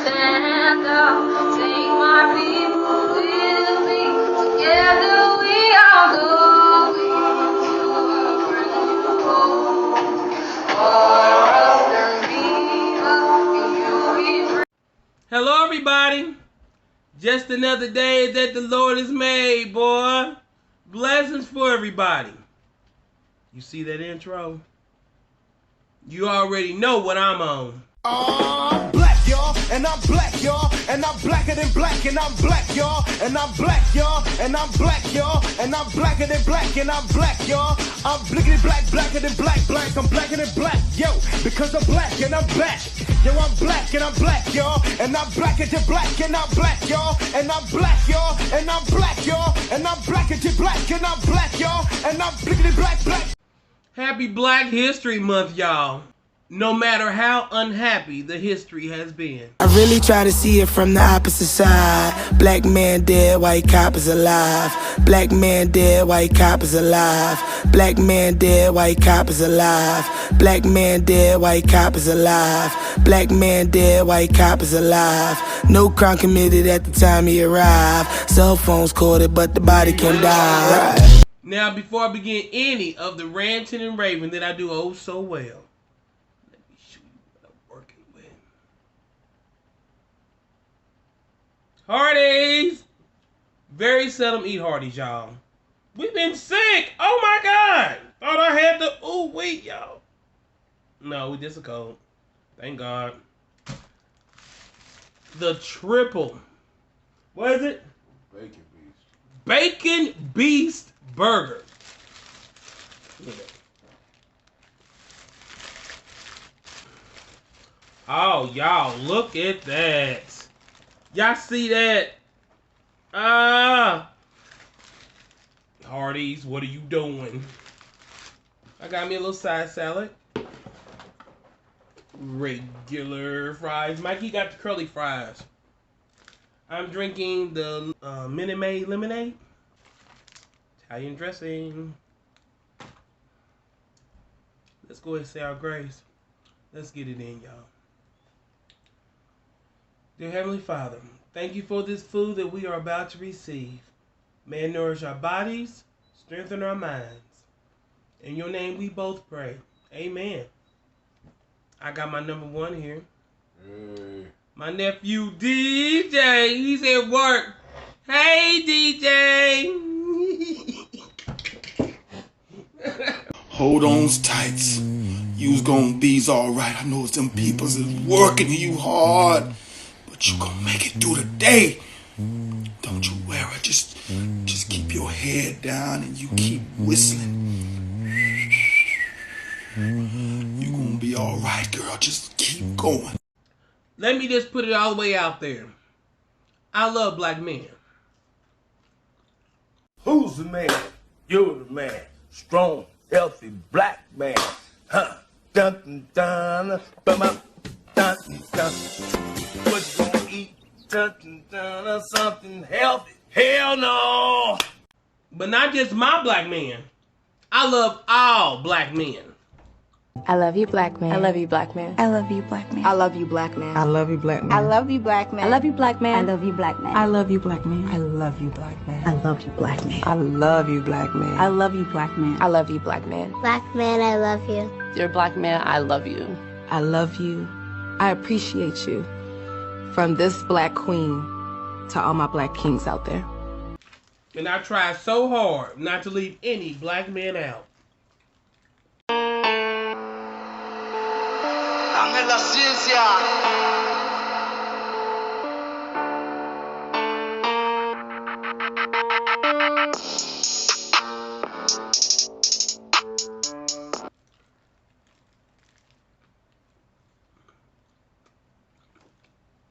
stand up, take my people with me. Together we are going to a brand new home. For us and Viva, and you'll be free. Hello, everybody. Just another day that the Lord has made, boy. Blessings for everybody. You see that intro? You already know what I'm on. I'm black, y'all, and I'm black, y'all, and I'm blacker than black, and I'm black, y'all, and I'm black, y'all, and I'm black, y'all, and I'm blacker than black, and I'm black, y'all. I'm blickety black, blacker than black, black, I'm blacker than black, yo, because I'm black and I'm back. Yo, I'm black and I'm black, y'all, and I'm blacker than black, and I'm black, y'all, and I'm black, y'all, and I'm black, y'all, and I'm blacker than black, and I'm black, y'all, and I'm blickety black, black. Happy Black History Month, y'all. No matter how unhappy the history has been. I really try to see it from the opposite side. Black man dead, white cop is alive. Black man dead, white cop is alive. Black man dead, white cop is alive. Black man dead, white cop is alive. Black man dead, white cop is alive. No crime committed at the time he arrived. Cell phones corded, but the body can die. Now, before I begin any of the ranting and raving that I do oh so well, Hardee's. Very seldom eat Hardee's, y'all. We've been sick. Oh my God. Thought I had the wait, y'all. No, we just a cold. Thank God. The triple. What is it? Bacon Beast. Bacon Beast Burger. Look at that. Oh, y'all, look at that. Y'all see that? Hardee's, what are you doing? I got me a little side salad. Regular fries. Mikey got the curly fries. I'm drinking the Minute Maid lemonade. Italian dressing. Let's go ahead and say our grace. Let's get it in, y'all. Dear Heavenly Father, thank you for this food that we are about to receive. May it nourish our bodies, strengthen our minds. In your name we both pray. Amen. I got my number one here. Hey. My nephew DJ. He's at work. Hey DJ. Hold on tight. You's gonna be's alright. I know them peoples is working you hard. But you gonna make it through the day. Don't you worry, just keep your head down and you keep whistling. You gonna be alright, girl. Just keep going. Let me just put it all the way out there. I love black men. Who's the man? You're the man. Strong, healthy, black man. Huh? Dun dun dun dun dun dun dun. What you gonna eat? Dun dun dun something healthy. Hell no! But not just my black man. I love all black men. I love you, black man. I love you, black man. I love you, black man. I love you, black man. I love you, black man. I love you, black man. I love you, black man. I love you, black man. I love you, black man. I love you, black man. I love you, black man. I love you, black man. I love you, black man. I love you, black man. Black man, I love you. Dear black man, I love you. I love you. I appreciate you. From this black queen to all my black kings out there. And I try so hard not to leave any black man out. Dame la ciencia.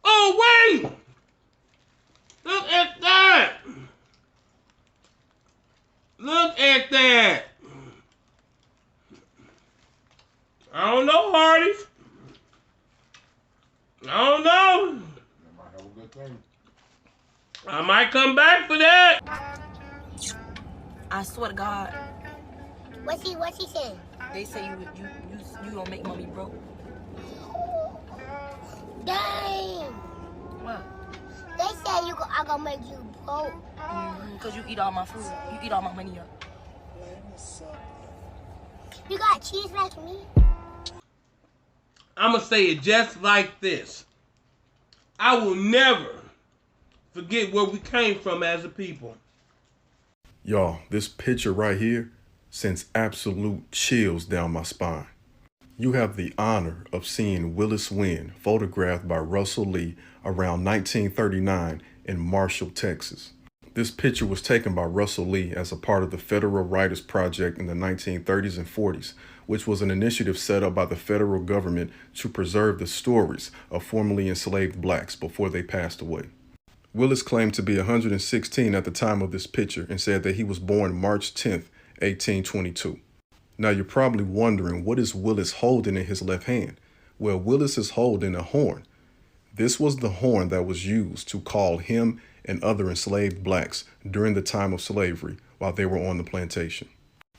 Oh, wait! Look at that! Look at that! I don't know, Hardee. I don't know. Might have a good thing. I might come back for that. I swear to God. What she saying? They say you gonna make mommy broke. Dang! I gonna make you broke. Because you eat all my food. You eat all my money up. You got cheese like me? I'm going to say it just like this. I will never forget where we came from as a people. Y'all, this picture right here sends absolute chills down my spine. You have the honor of seeing Willis Wynn photographed by Russell Lee around 1939 in Marshall, Texas. This picture was taken by Russell Lee as a part of the Federal Writers Project in the 1930s and 40s, which was an initiative set up by the federal government to preserve the stories of formerly enslaved blacks before they passed away. Willis claimed to be 116 at the time of this picture and said that he was born March 10th, 1822. Now you're probably wondering, what is Willis holding in his left hand? Well, Willis is holding a horn. This was the horn that was used to call him and other enslaved blacks during the time of slavery while they were on the plantation.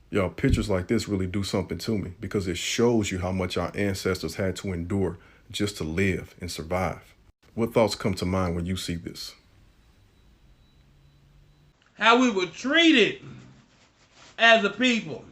Y'all, pictures like this really do something to me because it shows you how much our ancestors had to endure just to live and survive. What thoughts come to mind when you see this? How we were treated as a people.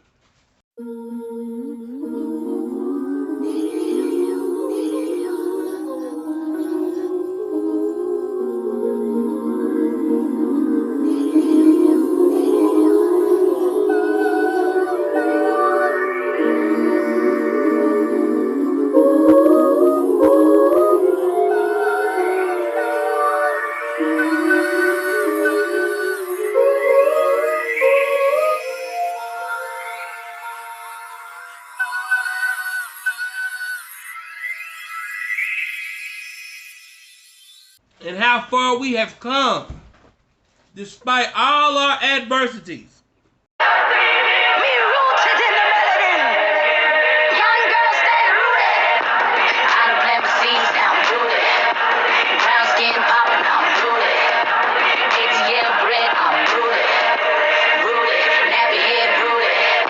And how far we have come despite all our adversities. We rooted in the melanin. Young girls stay rooted. I done plant my seeds, now I'm rooted. Brown skin popping, I'm rooted. ATL bread, I'm rooted. Rooted, nappy head rooted.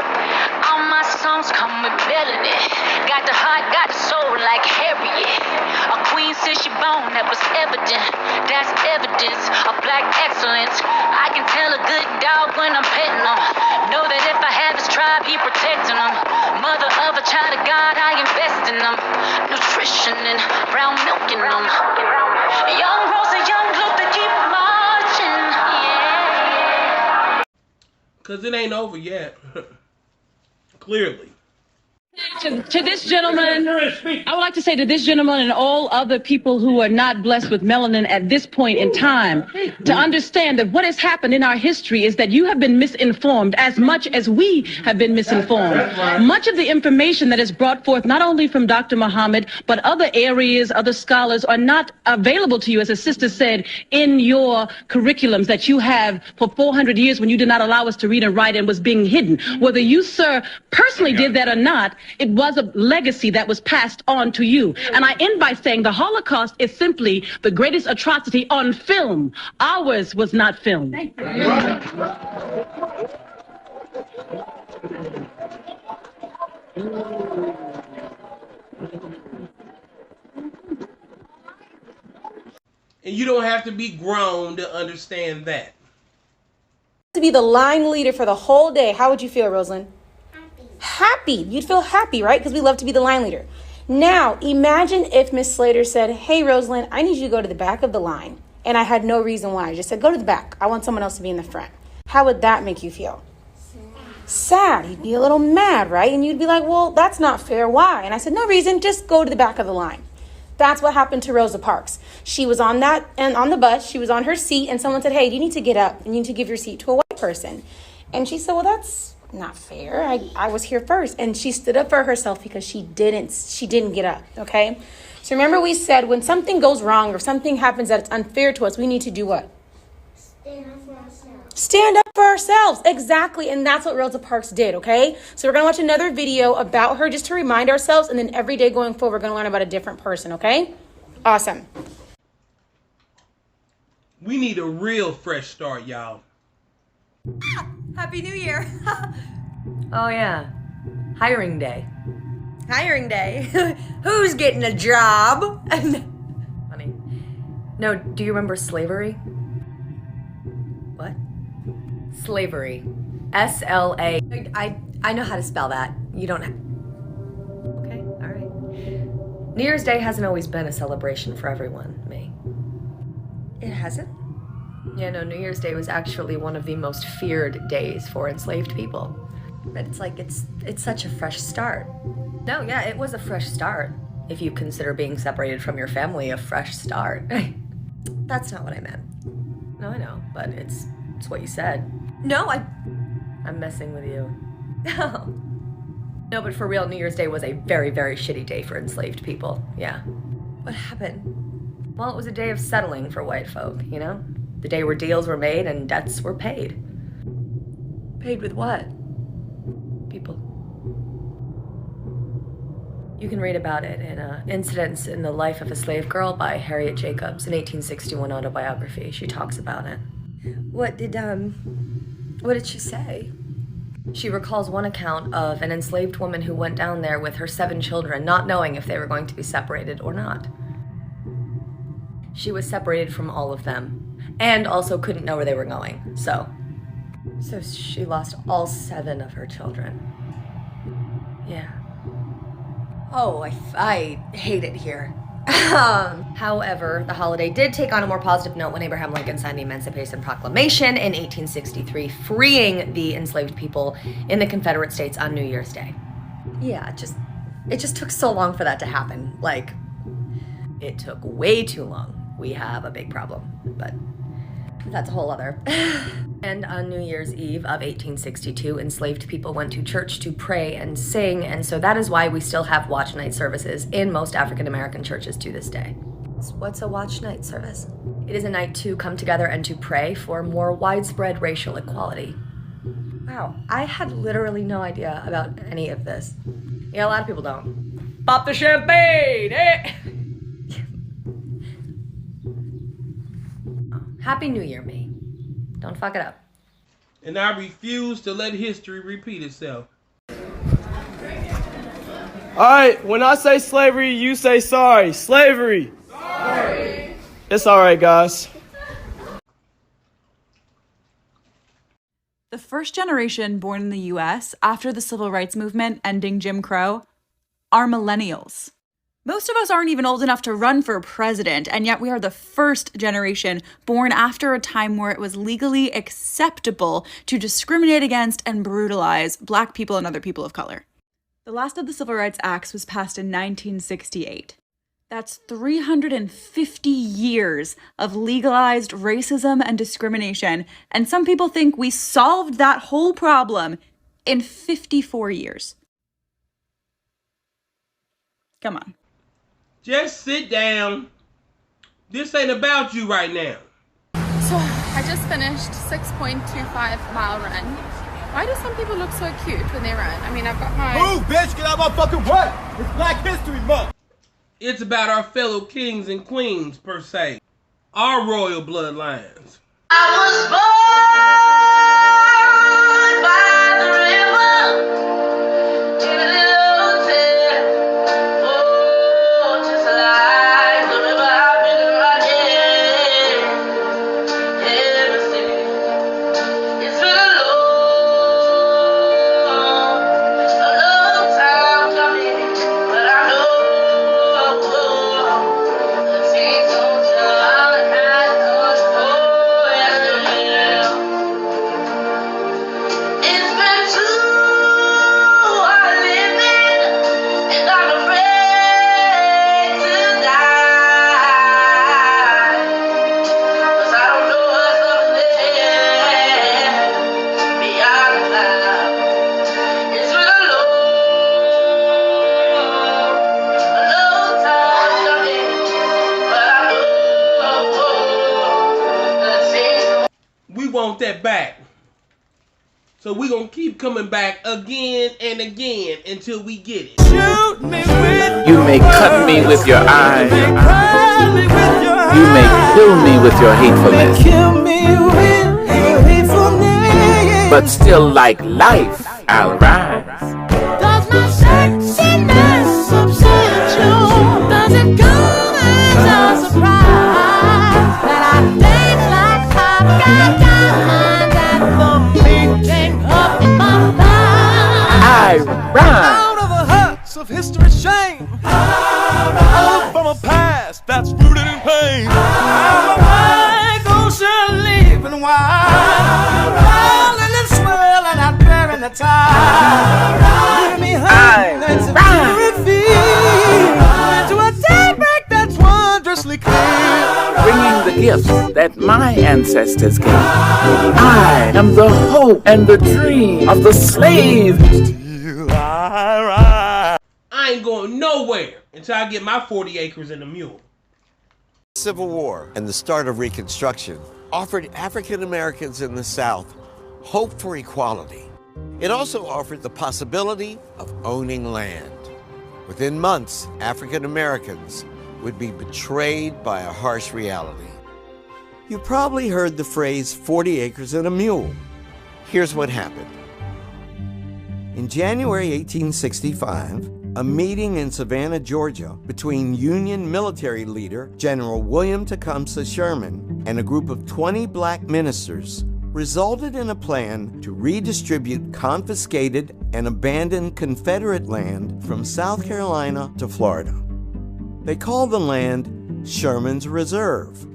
All my songs come with melanin. Got the heart, got the soul like Harriet. A queen since she born, that was evident. That's evidence of black excellence. I can tell a good dog when I'm petting him. Know that if I have his tribe, he protecting them. Mother of a child of God, I invest in them. Nutrition and brown milk in them. Young Rosa, young Luther, keep marching. Yeah. Cause it ain't over yet. Clearly. To this gentleman, I would like to say to this gentleman and all other people who are not blessed with melanin at this point in time, to understand that what has happened in our history is that you have been misinformed as much as we have been misinformed. Much of the information that is brought forth, not only from Dr. Muhammad, but other areas, other scholars, are not available to you, as a sister said, in your curriculums that you have for 400 years when you did not allow us to read and write and was being hidden. Whether you, sir, personally did that or not, it was a legacy that was passed on to you. And I end by saying the Holocaust is simply the greatest atrocity on film. Ours was not filmed. And you don't have to be grown to understand that. To be the line leader for the whole day, how would you feel, Rosalind? Happy. You'd feel happy, right? Because we love to be the line leader. Now, imagine if Miss Slater said, hey, Rosalind, I need you to go to the back of the line. And I had no reason why. I just said, go to the back. I want someone else to be in the front. How would that make you feel? Sad. You'd be a little mad, right? And you'd be like, well, that's not fair. Why? And I said, no reason. Just go to the back of the line. That's what happened to Rosa Parks. She was on the bus. She was on her seat. And someone said, hey, you need to get up. You need to give your seat to a white person. And she said, well, that's not fair. I was here first. And she stood up for herself because she didn't get up. Okay. So remember we said when something goes wrong or something happens that it's unfair to us, we need to do what? Stand up for ourselves. Stand up for ourselves. Exactly. And that's what Rosa Parks did. Okay. So we're going to watch another video about her just to remind ourselves. And then every day going forward, we're going to learn about a different person. Okay. Awesome. We need a real fresh start, y'all. Happy New Year. Oh, yeah. Hiring day. Hiring day. Who's getting a job? Funny. No, do you remember slavery? Slavery. S-L-A. I know how to spell that. You don't Okay, all right. New Year's Day hasn't always been a celebration for everyone, May. It hasn't? Yeah, no, New Year's Day was actually one of the most feared days for enslaved people. But it's like, it's such a fresh start. No, yeah, it was a fresh start. If you consider being separated from your family a fresh start. That's not what I meant. No, I know, but it's what you said. No, I'm messing with you. No, but for real, New Year's Day was a very, very shitty day for enslaved people. Yeah. What happened? Well, it was a day of settling for white folk, you know? The day where deals were made and debts were paid. Paid with what? People. You can read about it in Incidents in the Life of a Slave Girl by Harriet Jacobs, an 1861 autobiography. She talks about it. What did she say? She recalls one account of an enslaved woman who went down there with her 7 children, not knowing if they were going to be separated or not. She was separated from all of them, and also couldn't know where they were going, so she lost all 7 of her children. Yeah. Oh, I hate it here. However, the holiday did take on a more positive note when Abraham Lincoln signed the Emancipation Proclamation in 1863, freeing the enslaved people in the Confederate States on New Year's Day. Yeah, it just took so long for that to happen. Like, it took way too long. We have a big problem, but that's a whole other. And on New Year's Eve of 1862, enslaved people went to church to pray and sing, and so that is why we still have watch night services in most African American churches to this day. What's a watch night service? It is a night to come together and to pray for more widespread racial equality. Wow, I had literally no idea about any of this. Yeah, a lot of people don't. Pop the champagne, eh? Happy New Year, me. Don't fuck it up. And I refuse to let history repeat itself. Alright, when I say slavery, you say sorry. Slavery! Sorry! It's alright, guys. The first generation born in the US after the Civil Rights Movement ending Jim Crow are millennials. Most of us aren't even old enough to run for president, and yet we are the first generation born after a time where it was legally acceptable to discriminate against and brutalize Black people and other people of color. The last of the Civil Rights Acts was passed in 1968. That's 350 years of legalized racism and discrimination, and some people think we solved that whole problem in 54 years. Come on. Just sit down. This ain't about you right now. So, I just finished 6.25 mile run. Why do some people look so cute when they run? I mean, I've got my... Move, bitch! Get out of my fucking way! It's Black History Month! It's about our fellow kings and queens, per se. Our royal bloodlines. I was born by the river in a little hotel. Oh, just like the river I've been running ever since. It's been a long time coming, but I know it takes some time and it's been too hard living, and I'm afraid to die, 'cause I don't know what's up there beyond the clouds. It's been a long time coming, but I know it takes. We want that back. So we gonna keep coming back again and again until we get it. You may cut me with your eyes. You may kill me with your hatefulness. But still, like life, I'll rise. Does my sexiness upset you? Does it come as a surprise that I dance like I've got diamonds at the in pain. I'm a big ocean leaving wide, rolling and swirling out there in the tide. Leaving me hanging and security to a daybreak that's wondrously clear. Bringing the gifts that my ancestors gave. I am the hope and the dream of the slave. I ain't going nowhere until I get my 40 acres and a mule. Civil War and the start of Reconstruction offered African Americans in the South hope for equality. It also offered the possibility of owning land. Within months, African Americans would be betrayed by a harsh reality. You probably heard the phrase 40 acres and a mule. Here's what happened. In January 1865, a meeting in Savannah, Georgia, between Union military leader General William Tecumseh Sherman and a group of 20 black ministers resulted in a plan to redistribute confiscated and abandoned Confederate land from South Carolina to Florida. They called the land Sherman's Reserve.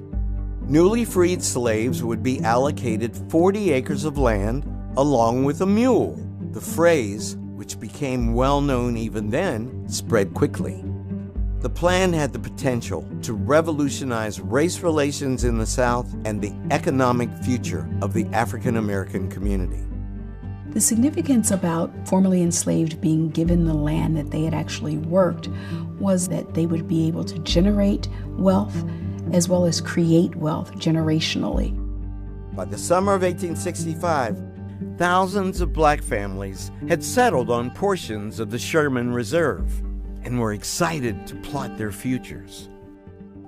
Newly freed slaves would be allocated 40 acres of land along with a mule. The phrase, which became well known even then, spread quickly. The plan had the potential to revolutionize race relations in the South and the economic future of the African American community. The significance about formerly enslaved being given the land that they had actually worked was that they would be able to generate wealth as well as create wealth generationally. By the summer of 1865, thousands of black families had settled on portions of the Sherman Reserve and were excited to plot their futures.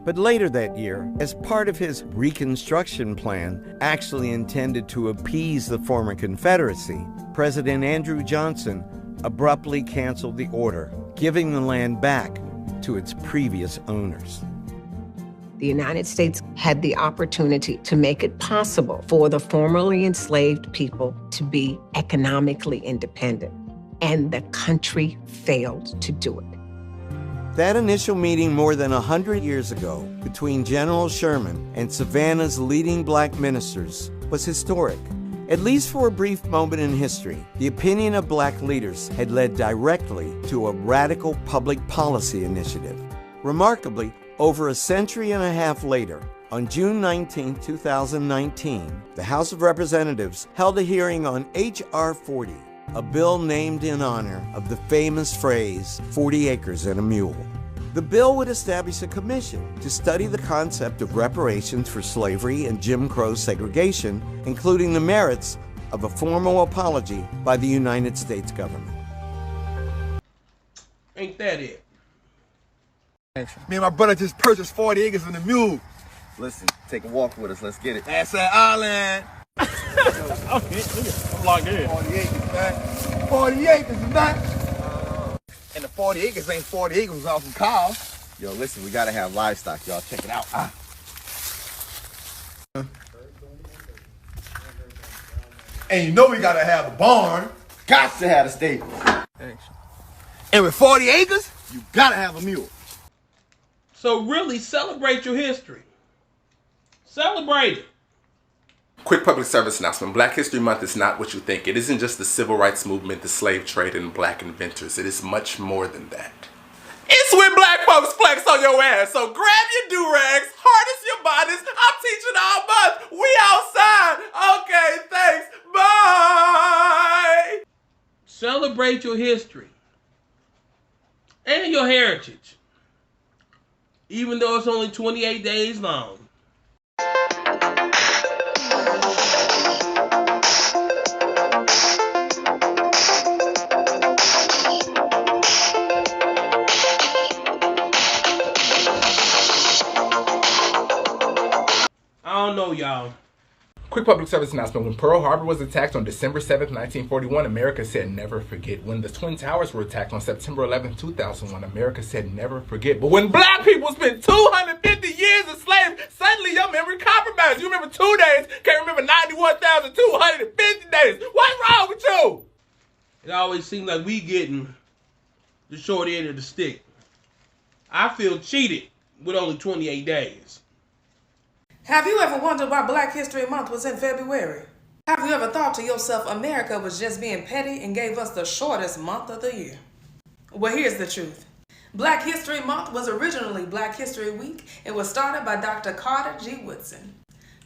But later that year, as part of his Reconstruction plan, actually intended to appease the former Confederacy, President Andrew Johnson abruptly canceled the order, giving the land back to its previous owners. The United States had the opportunity to make it possible for the formerly enslaved people to be economically independent, and the country failed to do it. That initial meeting more than 100 years ago between General Sherman and Savannah's leading black ministers was historic. At least for a brief moment in history, the opinion of black leaders had led directly to a radical public policy initiative. Remarkably, over a century and a half later, on June 19, 2019, the House of Representatives held a hearing on H.R. 40, a bill named in honor of the famous phrase, 40 acres and a mule. The bill would establish a commission to study the concept of reparations for slavery and Jim Crow segregation, including the merits of a formal apology by the United States government. Ain't that it? Me and my brother just purchased 40 acres and a mule. Listen, take a walk with us. Let's get it. That's that island. I'm locked in. 40 acres, man. 40 acres, man. And the 40 acres ain't 40 acres off from cows. Yo, listen, we gotta have livestock, y'all. Check it out. And you know we gotta have a barn. Got to have a stable. And with 40 acres, you gotta have a mule. So really celebrate your history. Celebrate it. Quick public service announcement. Black History Month is not what you think. It isn't just the civil rights movement, the slave trade, and black inventors. It is much more than that. It's when black folks flex on your ass. So grab your do-rags, harness your bodies. I'm teaching all month. We outside. Okay, thanks. Bye. Celebrate your history and your heritage, even though it's only 28 days long. I don't know, y'all. Quick public service announcement. When Pearl Harbor was attacked on December 7th, 1941, America said never forget. When the Twin Towers were attacked on September 11th, 2001, America said never forget. But when black people spent 250 years enslaved, suddenly your memory compromised. You remember 2 days, can't remember 91,250 days. What's wrong with you? It always seems like we getting the short end of the stick. I feel cheated with only 28 days. Have you ever wondered why Black History Month was in February? Have you ever thought to yourself America was just being petty and gave us the shortest month of the year? Well, here's the truth. Black History Month was originally Black History Week. It was started by Dr. Carter G. Woodson.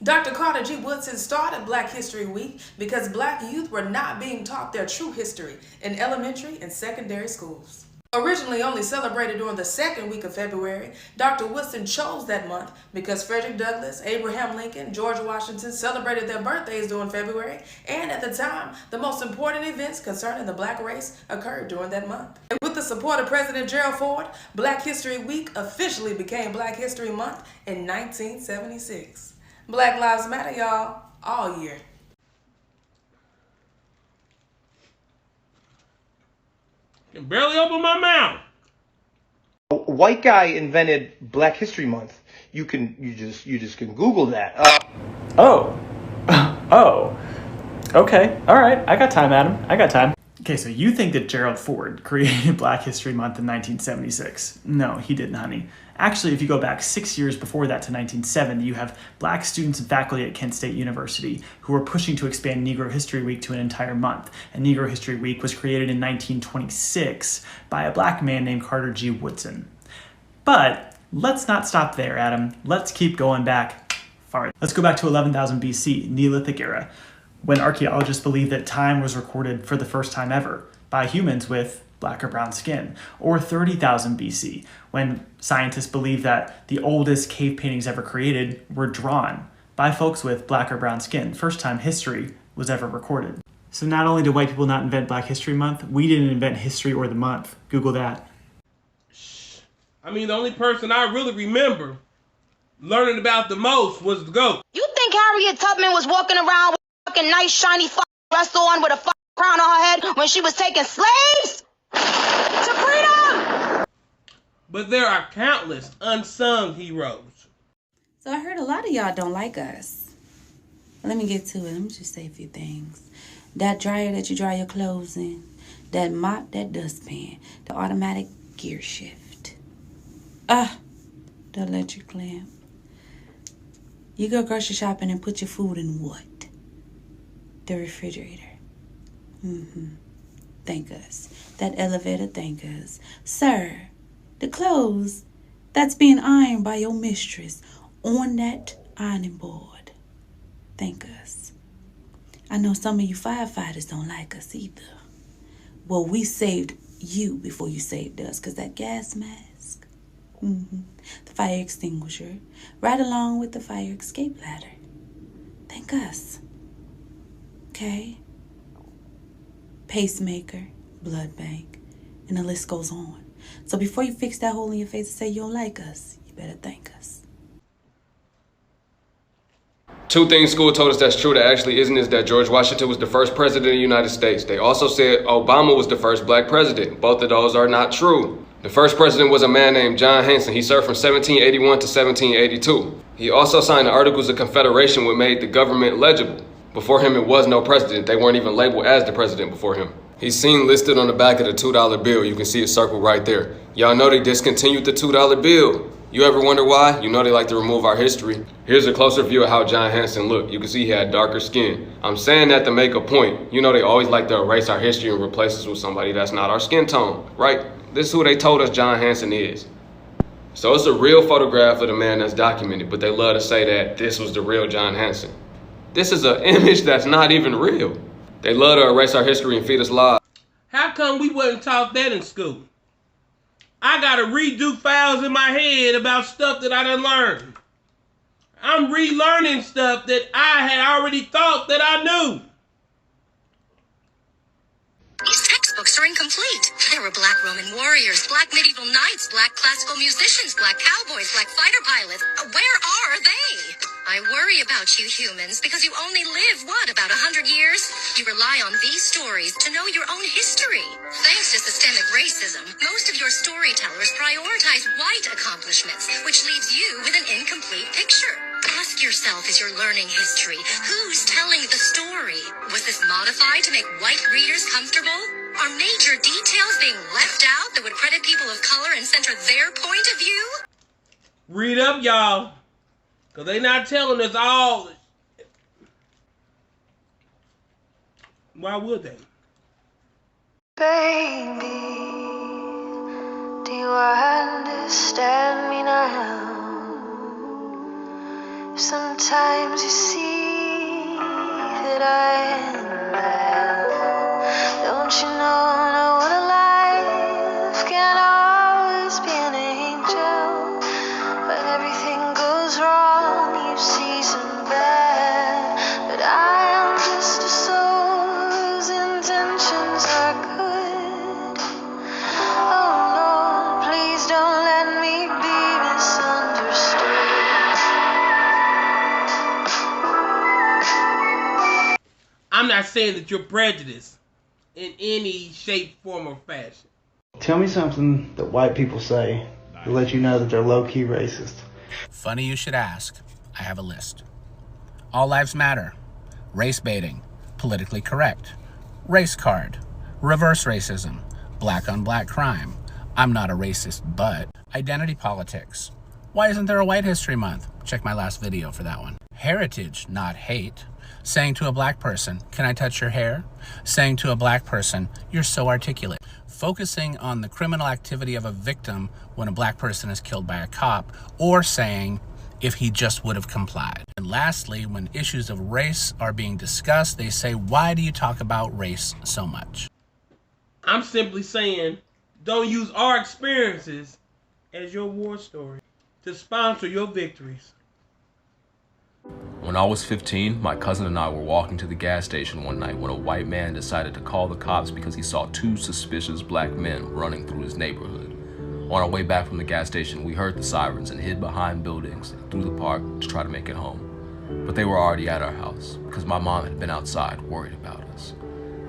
Dr. Carter G. Woodson started Black History Week because Black youth were not being taught their true history in elementary and secondary schools. Originally only celebrated during the second week of February, Dr. Woodson chose that month because Frederick Douglass, Abraham Lincoln, George Washington celebrated their birthdays during February, and at the time, the most important events concerning the Black race occurred during that month. And with the support of President Gerald Ford, Black History Week officially became Black History Month in 1976. Black Lives Matter, y'all, all year. I can barely open my mouth. A white guy invented Black History Month. You just can Google that. Oh. Okay. All right. I got time, Adam. I got time. Okay, so you think that Gerald Ford created Black History Month in 1976? No, he didn't, honey. Actually, if you go back 6 years before that to 1970, you have Black students and faculty at Kent State University who were pushing to expand Negro History Week to an entire month. And Negro History Week was created in 1926 by a Black man named Carter G. Woodson. But let's not stop there, Adam. Let's keep going back far. Let's go back to 11,000 BC, Neolithic era, when archaeologists believe that time was recorded for the first time ever by humans with black or brown skin, or 30,000 BC, when scientists believe that the oldest cave paintings ever created were drawn by folks with black or brown skin. First time history was ever recorded. So not only did white people not invent Black History Month, we didn't invent history or the month. Google that. I mean, the only person I really remember learning about the most was the GOAT. You think Harriet Tubman was walking around with a fucking nice shiny dress on with a fucking crown on her head when she was taking slaves? To freedom! But there are countless unsung heroes. So I heard a lot of y'all don't like us. Let me get to it. Let me just say a few things. That dryer that you dry your clothes in, that mop, that dustpan, the automatic gear shift. The electric lamp. You go grocery shopping and put your food in what? The refrigerator. Thank us. That elevator, thank us. Sir, the clothes that's being ironed by your mistress on that ironing board. Thank us. I know some of you firefighters don't like us either. Well, we saved you before you saved us, because that gas mask, the fire extinguisher, right along with the fire escape ladder. Thank us. Okay? Pacemaker, blood bank, and the list goes on. So before you fix that hole in your face and say you don't like us, you better thank us. Two things school told us that's true that actually isn't is that George Washington was the first president of the United States. They also said Obama was the first black president. Both of those are not true. The first president was a man named John Hanson. He served from 1781 to 1782. He also signed the Articles of Confederation, which made the government legible. Before him, it was no president. They weren't even labeled as the president before him. He's seen listed on the back of the $2 bill. You can see it circled right there. Y'all know they discontinued the $2 bill. You ever wonder why? You know they like to remove our history. Here's a closer view of how John Hanson looked. You can see he had darker skin. I'm saying that to make a point. You know they always like to erase our history and replace us with somebody that's not our skin tone, right? This is who they told us John Hanson is. So it's a real photograph of the man that's documented, but they love to say that this was the real John Hanson. This is an image that's not even real. They love to erase our history and feed us lies. How come we wasn't taught that in school? I gotta redo files in my head about stuff that I done learned. I'm relearning stuff that I had already thought that I knew. These textbooks are incomplete. There were black Roman warriors, black medieval knights, black classical musicians, black cowboys, black fighter pilots. Where are they? I worry about you humans because you only live, about 100 years? You rely on these stories to know your own history. Thanks to systemic racism, most of your storytellers prioritize white accomplishments, which leaves you with an incomplete picture. Ask yourself as you're learning history, who's telling the story? Was this modified to make white readers comfortable? Are major details being left out that would credit people of color and center their point of view? Read up, y'all. Because they not telling us all. Why would they? Baby, do you understand me now? Sometimes you see that I am bad. Don't you know what a life can always be an angel? When everything goes wrong, you see some bad. But I am just a soul whose intentions are good. Oh Lord, please don't let me be misunderstood. I'm not saying that you're prejudiced in any shape, form, or fashion. Tell me something that white people say to let you know that they're low-key racist. Funny you should ask. I have a list. All lives matter. Race baiting. Politically correct. Race card. Reverse racism. Black on black crime. I'm not a racist, but identity politics. Why isn't there a White History Month? Check my last video for that one. Heritage, not hate. Saying to a black person, can I touch your hair? Saying to a black person, you're so articulate. Focusing on the criminal activity of a victim when a black person is killed by a cop, or saying, if he just would have complied. And lastly, when issues of race are being discussed, they say, why do you talk about race so much? I'm simply saying, don't use our experiences as your war story to sponsor your victories. When I was 15, my cousin and I were walking to the gas station one night when a white man decided to call the cops because he saw two suspicious black men running through his neighborhood. On our way back from the gas station, we heard the sirens and hid behind buildings and through the park to try to make it home. But they were already at our house because my mom had been outside worried about us.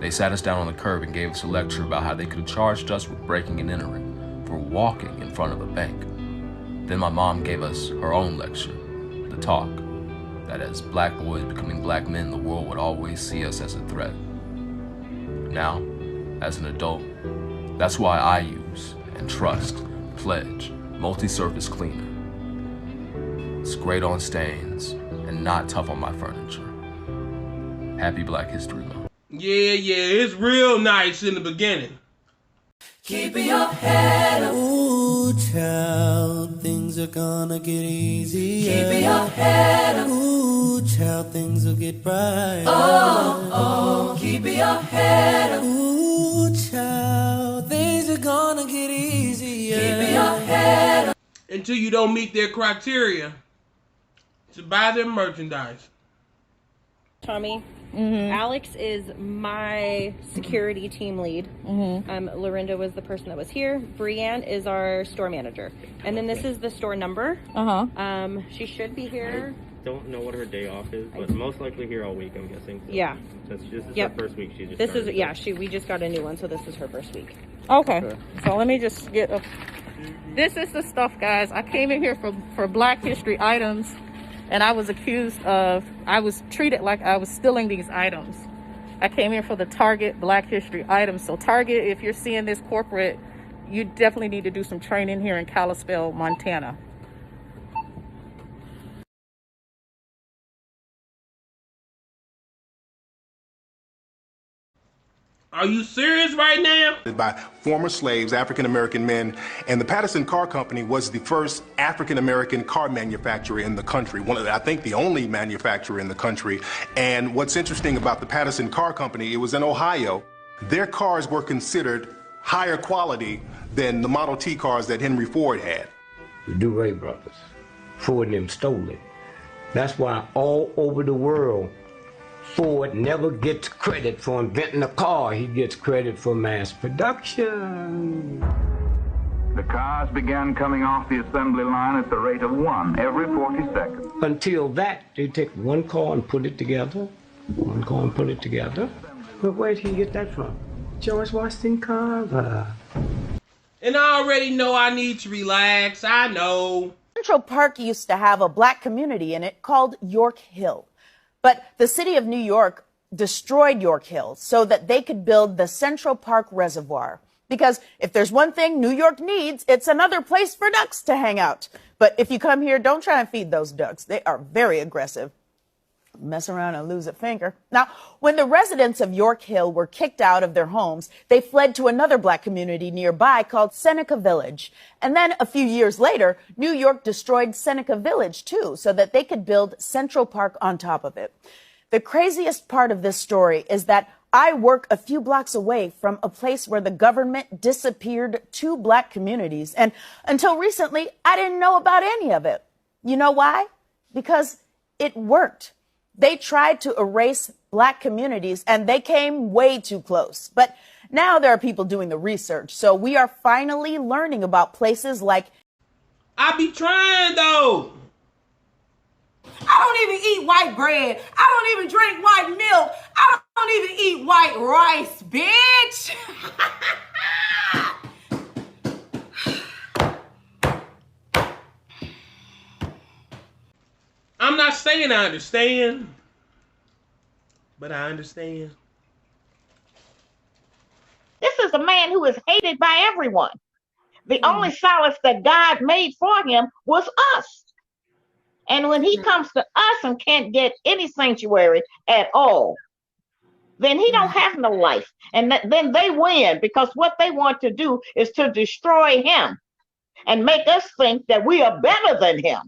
They sat us down on the curb and gave us a lecture about how they could have charged us with breaking and entering for walking in front of a bank. Then my mom gave us her own lecture, The Talk, that as black boys becoming black men, the world would always see us as a threat. Now, as an adult, that's why I use and trust Pledge multi-surface cleaner. It's great on stains and not tough on my furniture. Happy Black History Month. Yeah, it's real nice in the beginning. Keep your head up. Ooh, child, things are gonna get easier. Keep your head up. Ooh, child, things will get brighter. Oh, keep your head up. Ooh, child, things are gonna get easier. Keep your head up. Until you don't meet their criteria to buy their merchandise. Tommy. Alex is my security team lead. Lorinda was the person that was here. Brianne is our store manager. And then this is the store number. She should be here. Don't know what her day off is, but most likely here all week, I'm guessing. So Yeah. Since this is her first week, she just This started, is, yeah, we just got a new one, so this is her first week. Okay. So let me just get a... This is the stuff, guys. I came in here for Black History items, and I was treated like I was stealing these items. I came here for the Target Black History items. So Target, if you're seeing this corporate, you definitely need to do some training here in Kalispell, Montana. Are you serious right now? By former slaves, African-American men, and the Patterson Car Company was the first African-American car manufacturer in the country. I think the only manufacturer in the country. And what's interesting about the Patterson Car Company, it was in Ohio. Their cars were considered higher quality than the Model T cars that Henry Ford had. The DeRay brothers, Ford and them stole it. That's why all over the world, Ford never gets credit for inventing a car. He gets credit for mass production. The cars began coming off the assembly line at the rate of 1 every 40 seconds. Until that, they take one car and put it together. One car and put it together. But where did he get that from? George Washington Carver. And I already know I need to relax. I know. Central Park used to have a black community in it called York Hill. But the city of New York destroyed York Hill so that they could build the Central Park Reservoir. Because if there's one thing New York needs, it's another place for ducks to hang out. But if you come here, don't try and feed those ducks. They are very aggressive. Mess around and lose a finger. Now, when the residents of York Hill were kicked out of their homes, they fled to another black community nearby called Seneca Village. And then a few years later, New York destroyed Seneca Village too, so that they could build Central Park on top of it. The craziest part of this story is that I work a few blocks away from a place where the government disappeared 2 black communities. And until recently, I didn't know about any of it. You know why? Because it worked. They tried to erase black communities and they came way too close. But now there are people doing the research. So we are finally learning about places like... I be trying though. I don't even eat white bread. I don't even drink white milk. I don't even eat white rice, bitch. I'm not saying I understand, but I understand. This is a man who is hated by everyone. The only solace that God made for him was us. And when he comes to us and can't get any sanctuary at all, then he don't have no life. And then they win, because what they want to do is to destroy him and make us think that we are better than him,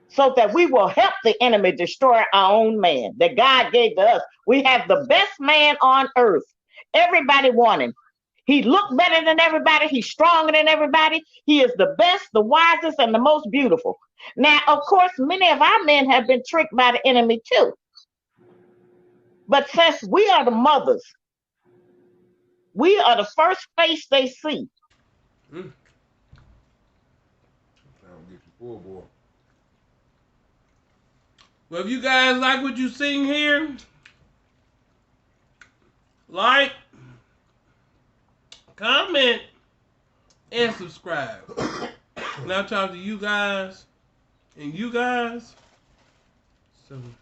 so that we will help the enemy destroy our own man that God gave to us. We have the best man on earth. Everybody want him. He looked better than everybody. He's stronger than everybody. He is the best, the wisest, and the most beautiful. Now, of course, many of our men have been tricked by the enemy too. But since we are the mothers, we are the first face they see. I'll get you full, boy. Well, if you guys like what you seen here, like, comment, and subscribe. And I'll talk to you guys and you guys soon.